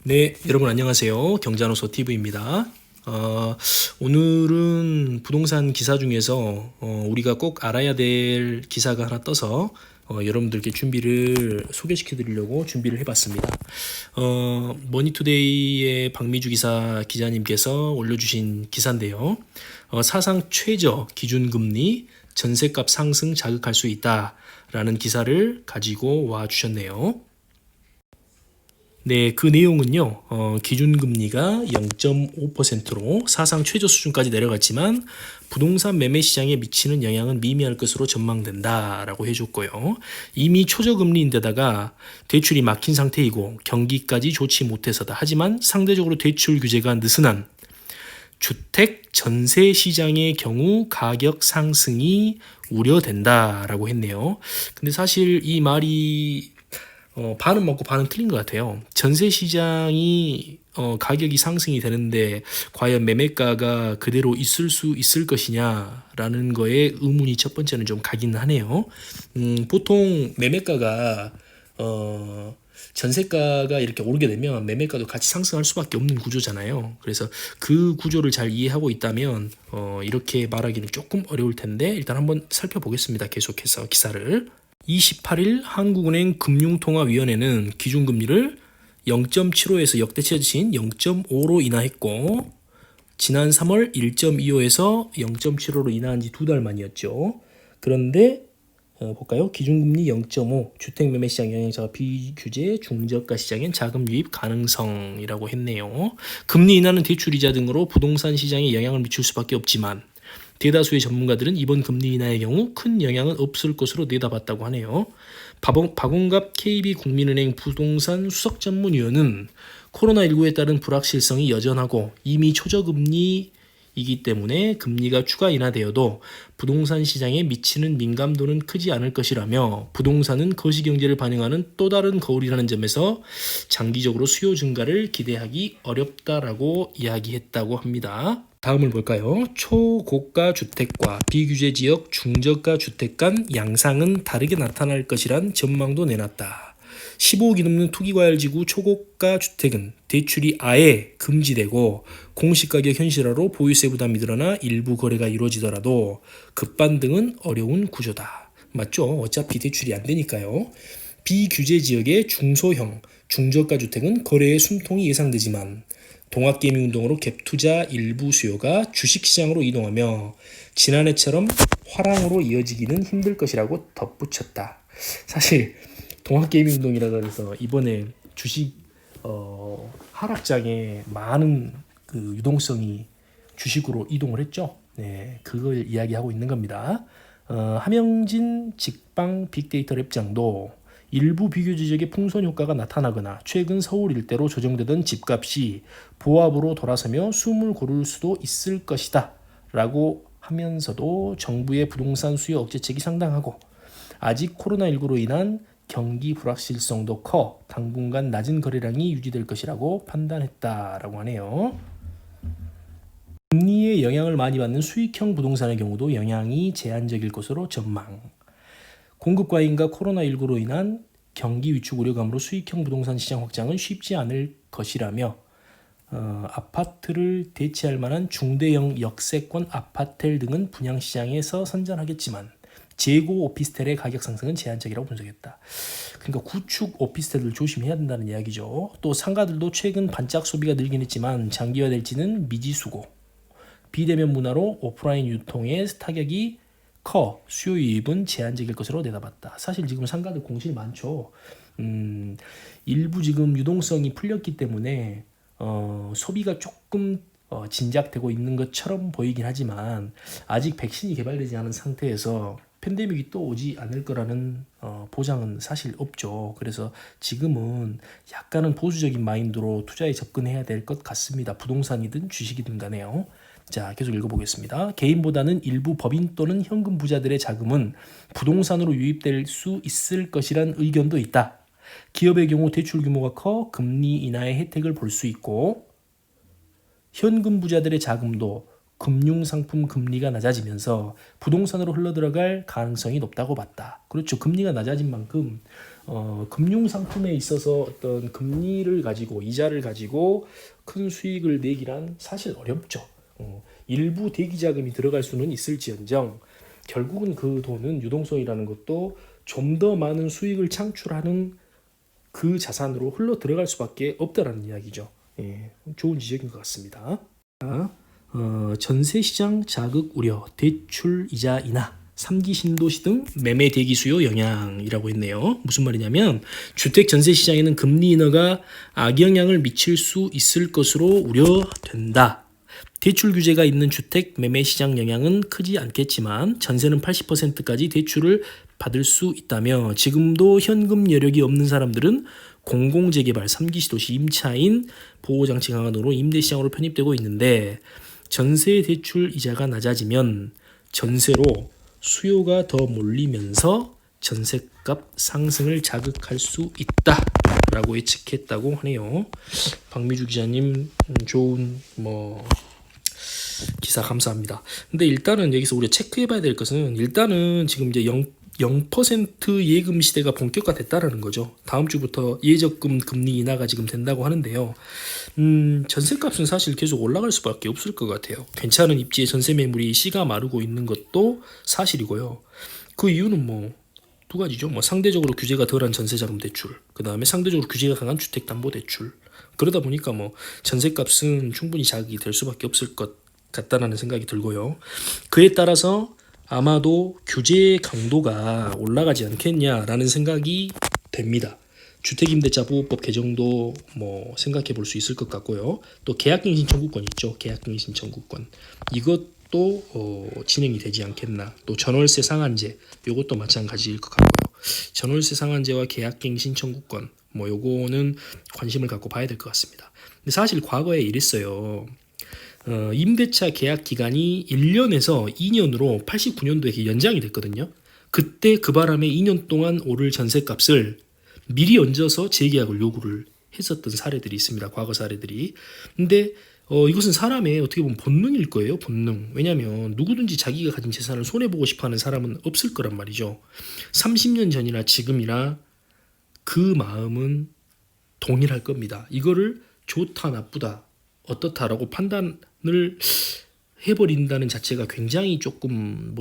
네, 여러분 안녕하세요. 경자노소 TV입니다. 오늘은 부동산 기사 중에서 우리가 꼭 알아야 될 기사가 하나 떠서 여러분들께 준비를 소개시켜 드리려고 준비를 해봤습니다. 머니투데이의 박미주 기자님께서 올려주신 기사인데요. 사상 최저 기준금리 전셋값 상승 자극할 수 있다라는 기사를 가지고 와 주셨네요. 네, 그 내용은요, 기준금리가 0.5%로 사상 최저 수준까지 내려갔지만 부동산 매매 시장에 미치는 영향은 미미할 것으로 전망된다라고 해줬고요. 이미 초저금리인데다가 대출이 막힌 상태이고 경기까지 좋지 못해서다. 하지만 상대적으로 대출 규제가 느슨한 주택 전세 시장의 경우 가격 상승이 우려된다라고 했네요. 근데 사실 이 말이 반은 맞고 반은 틀린 것 같아요. 전세 시장이 가격이 상승이 되는데 과연 매매가가 그대로 있을 수 있을 것이냐라는 거에 의문이 첫 번째는 좀 가긴 하네요. 보통 매매가가 전세가가 이렇게 오르게 되면 매매가도 같이 상승할 수밖에 없는 구조잖아요. 그래서 그 구조를 잘 이해하고 있다면 이렇게 말하기는 조금 어려울 텐데 일단 한번 살펴보겠습니다. 계속해서 기사를. 28일 한국은행 금융통화위원회는 기준금리를 0.75에서 역대 최저치인 0.5로 인하했고 지난 3월 1.25에서 0.75로 인하한 지 2달 만이었죠. 그런데 볼까요? 기준금리 0.5, 주택매매시장 영향자가 비규제 중저가 시장엔 자금 유입 가능성이라고 했네요. 금리 인하는 대출이자 등으로 부동산 시장에 영향을 미칠 수밖에 없지만 대다수의 전문가들은 이번 금리 인하의 경우 큰 영향은 없을 것으로 내다봤다고 하네요. 박원갑 KB국민은행 부동산 수석전문위원은 코로나19에 따른 불확실성이 여전하고 이미 초저금리이기 때문에 금리가 추가 인하되어도 부동산 시장에 미치는 민감도는 크지 않을 것이라며 부동산은 거시경제를 반영하는 또 다른 거울이라는 점에서 장기적으로 수요 증가를 기대하기 어렵다라고 이야기했다고 합니다. 다음을 볼까요? 초고가 주택과 비규제 지역 중저가 주택 간 양상은 다르게 나타날 것이란 전망도 내놨다. 15억이 넘는 투기과열지구 초고가 주택은 대출이 아예 금지되고 공시가격 현실화로 보유세 부담이 늘어나 일부 거래가 이루어지더라도 급반등은 어려운 구조다. 맞죠? 어차피 대출이 안 되니까요. 비규제 지역의 중소형, 중저가 주택은 거래의 숨통이 예상되지만 동학개미 운동으로 갭투자 일부 수요가 주식시장으로 이동하며 지난해처럼 화랑으로 이어지기는 힘들 것이라고 덧붙였다. 사실 동학개미 운동이라고 해서 이번에 주식 하락장에 많은 그 유동성이 주식으로 이동을 했죠. 네, 그걸 이야기하고 있는 겁니다. 함영진 직방 빅데이터 랩장도 일부 비교지 지역의 풍선 효과가 나타나거나 최근 서울 일대로 조정되던 집값이 보합으로 돌아서며 숨을 고를 수도 있을 것이다 라고 하면서도 정부의 부동산 수요 억제책이 상당하고 아직 코로나19로 인한 경기 불확실성도 커 당분간 낮은 거래량이 유지될 것이라고 판단했다라고 하네요. 금리의 영향을 많이 받는 수익형 부동산의 경우도 영향이 제한적일 것으로 전망. 공급 과잉과 코로나19로 인한 경기 위축 우려감으로 수익형 부동산 시장 확장은 쉽지 않을 것이라며 아파트를 대체할 만한 중대형 역세권 아파텔 등은 분양시장에서 선전하겠지만 재고 오피스텔의 가격 상승은 제한적이라고 분석했다. 그러니까 구축 오피스텔들 조심해야 된다는 이야기죠. 또 상가들도 최근 반짝 소비가 늘긴 했지만 장기화될지는 미지수고 비대면 문화로 오프라인 유통의 타격이 커 수요 유입은 제한적일 것으로 내다봤다. 사실 지금 상가들 공실이 많죠. 일부 지금 유동성이 풀렸기 때문에 소비가 조금 진작되고 있는 것처럼 보이긴 하지만 아직 백신이 개발되지 않은 상태에서 팬데믹이 또 오지 않을 거라는 보장은 사실 없죠. 그래서 지금은 약간은 보수적인 마인드로 투자에 접근해야 될 것 같습니다. 부동산이든 주식이든 간에요. 자, 계속 읽어보겠습니다. 개인보다는 일부 법인 또는 현금 부자들의 자금은 부동산으로 유입될 수 있을 것이란 의견도 있다. 기업의 경우 대출 규모가 커 금리 인하의 혜택을 볼 수 있고 현금 부자들의 자금도 금융상품 금리가 낮아지면서 부동산으로 흘러들어갈 가능성이 높다고 봤다. 그렇죠. 금리가 낮아진 만큼 금융상품에 있어서 어떤 금리를 가지고 이자를 가지고 큰 수익을 내기란 사실 어렵죠. 일부 대기자금이 들어갈 수는 있을지언정 결국은 그 돈은 유동성이라는 것도 좀 더 많은 수익을 창출하는 그 자산으로 흘러 들어갈 수밖에 없다라는 이야기죠. 예, 좋은 지적인 것 같습니다. 전세시장 자극 우려, 대출 이자 인하, 3기 신도시 등 매매 대기 수요 영향이라고 했네요. 무슨 말이냐면 주택 전세 시장에는 금리 인하가 악영향을 미칠 수 있을 것으로 우려된다. 대출 규제가 있는 주택 매매 시장 영향은 크지 않겠지만 전세는 80%까지 대출을 받을 수 있다며 지금도 현금 여력이 없는 사람들은 공공재개발 3기 시도시 임차인 보호장치 강화도로 임대시장으로 편입되고 있는데 전세 대출 이자가 낮아지면 전세로 수요가 더 몰리면서 전세값 상승을 자극할 수 있다라고 예측했다고 하네요. 박미주 기자님 좋은 기사 감사합니다. 근데 일단은 여기서 우리가 체크해봐야 될 것은 일단은 지금 이제 0% 예금 시대가 본격화됐다라는 거죠. 다음 주부터 예적금 금리 인하가 지금 된다고 하는데요. 전세값은 사실 계속 올라갈 수밖에 없을 것 같아요. 괜찮은 입지의 전세 매물이 씨가 마르고 있는 것도 사실이고요. 그 이유는 두 가지죠. 상대적으로 규제가 덜한 전세자금 대출, 그 다음에 상대적으로 규제가 강한 주택담보대출. 그러다 보니까 전세값은 충분히 자극이 될 수밖에 없을 것 같다라는 생각이 들고요. 그에 따라서 아마도 규제 강도가 올라가지 않겠냐라는 생각이 됩니다. 주택임대차 보호법 개정도 생각해 볼 수 있을 것 같고요. 또 계약갱신 청구권 있죠. 계약갱신 청구권. 이것도 진행이 되지 않겠나. 또 전월세 상한제 이것도 마찬가지일 것 같고요. 전월세 상한제와 계약갱신 청구권 요거는 관심을 갖고 봐야 될 것 같습니다. 근데 사실 과거에 이랬어요. 임대차 계약 기간이 1년에서 2년으로 89년도에 연장이 됐거든요. 그때 그 바람에 2년 동안 오를 전세값을 미리 얹어서 재계약을 요구를 했었던 사례들이 있습니다. 과거 사례들이. 근데 이것은 사람의 어떻게 보면 본능일 거예요. 본능. 왜냐하면 누구든지 자기가 가진 재산을 손해보고 싶어하는 사람은 없을 거란 말이죠. 30년 전이나 지금이나 그 마음은 동일할 겁니다. 이거를 좋다 나쁘다 어떻다라고 판단을 해버린다는 자체가 굉장히 조금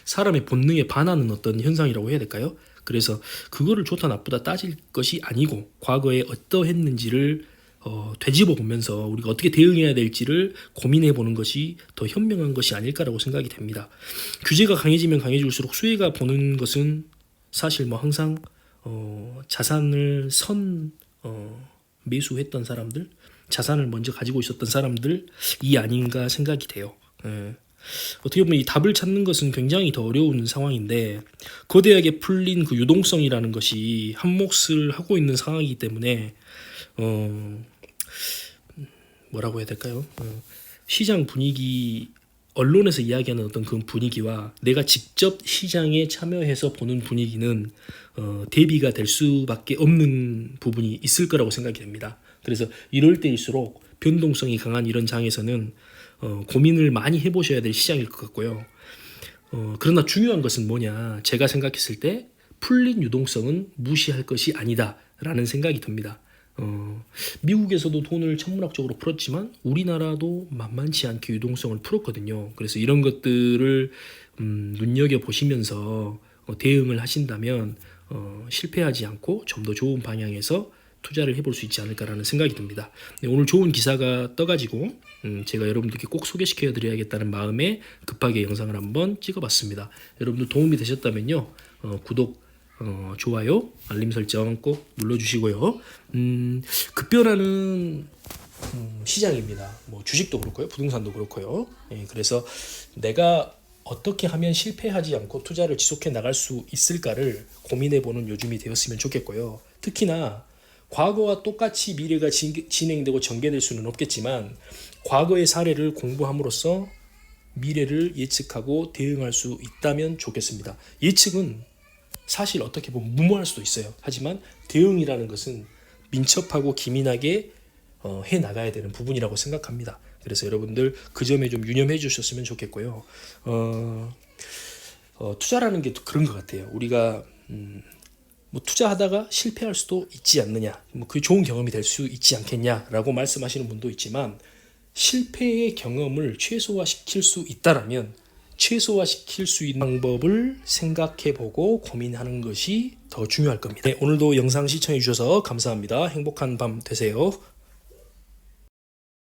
사람의 본능에 반하는 어떤 현상이라고 해야 될까요? 그래서 그거를 좋다 나쁘다 따질 것이 아니고 과거에 어떠했는지를 되짚어 보면서 우리가 어떻게 대응해야 될지를 고민해 보는 것이 더 현명한 것이 아닐까라고 생각이 됩니다. 규제가 강해지면 강해질수록 수혜가 보는 것은 사실 항상 자산을 매수했던 사람들, 자산을 먼저 가지고 있었던 사람들이 아닌가 생각이 돼요. 어떻게 보면 이 답을 찾는 것은 굉장히 더 어려운 상황인데 거대하게 풀린 그 유동성이라는 것이 한 몫을 하고 있는 상황이기 때문에 뭐라고 해야 될까요? 시장 분위기, 언론에서 이야기하는 어떤 그 분위기와 내가 직접 시장에 참여해서 보는 분위기는 대비가 될 수밖에 없는 부분이 있을 거라고 생각이 됩니다. 그래서 이럴 때일수록 변동성이 강한 이런 장에서는 고민을 많이 해보셔야 될 시장일 것 같고요. 그러나 중요한 것은 뭐냐? 제가 생각했을 때 풀린 유동성은 무시할 것이 아니다라는 생각이 듭니다. 미국에서도 돈을 천문학적으로 풀었지만 우리나라도 만만치 않게 유동성을 풀었거든요. 그래서 이런 것들을 눈여겨보시면서 대응을 하신다면 실패하지 않고 좀 더 좋은 방향에서 투자를 해볼 수 있지 않을까라는 생각이 듭니다. 네, 오늘 좋은 기사가 떠가지고 제가 여러분들께 꼭 소개시켜 드려야겠다는 마음에 급하게 영상을 한번 찍어봤습니다. 여러분들 도움이 되셨다면요. 구독, 좋아요, 알림 설정 꼭 눌러주시고요. 급변하는 시장입니다. 주식도 그렇고요, 부동산도 그렇고요. 그래서 내가 어떻게 하면 실패하지 않고 투자를 지속해 나갈 수 있을까를 고민해보는 요즘이 되었으면 좋겠고요. 특히나 과거와 똑같이 미래가 진행되고 전개될 수는 없겠지만 과거의 사례를 공부함으로써 미래를 예측하고 대응할 수 있다면 좋겠습니다. 예측은 사실 어떻게 보면 무모할 수도 있어요. 하지만 대응이라는 것은 민첩하고 기민하게 해나가야 되는 부분이라고 생각합니다. 그래서 여러분들 그 점에 좀 유념해 주셨으면 좋겠고요. 투자라는 게 또 그런 것 같아요. 우리가 뭐 투자하다가 실패할 수도 있지 않느냐, 뭐 그게 좋은 경험이 될 수 있지 않겠냐라고 말씀하시는 분도 있지만, 실패의 경험을 최소화시킬 수 있다라면 최소화시킬 수 있는 방법을 생각해보고 고민하는 것이 더 중요할 겁니다. 네, 오늘도 영상 시청해 주셔서 감사합니다. 행복한 밤 되세요.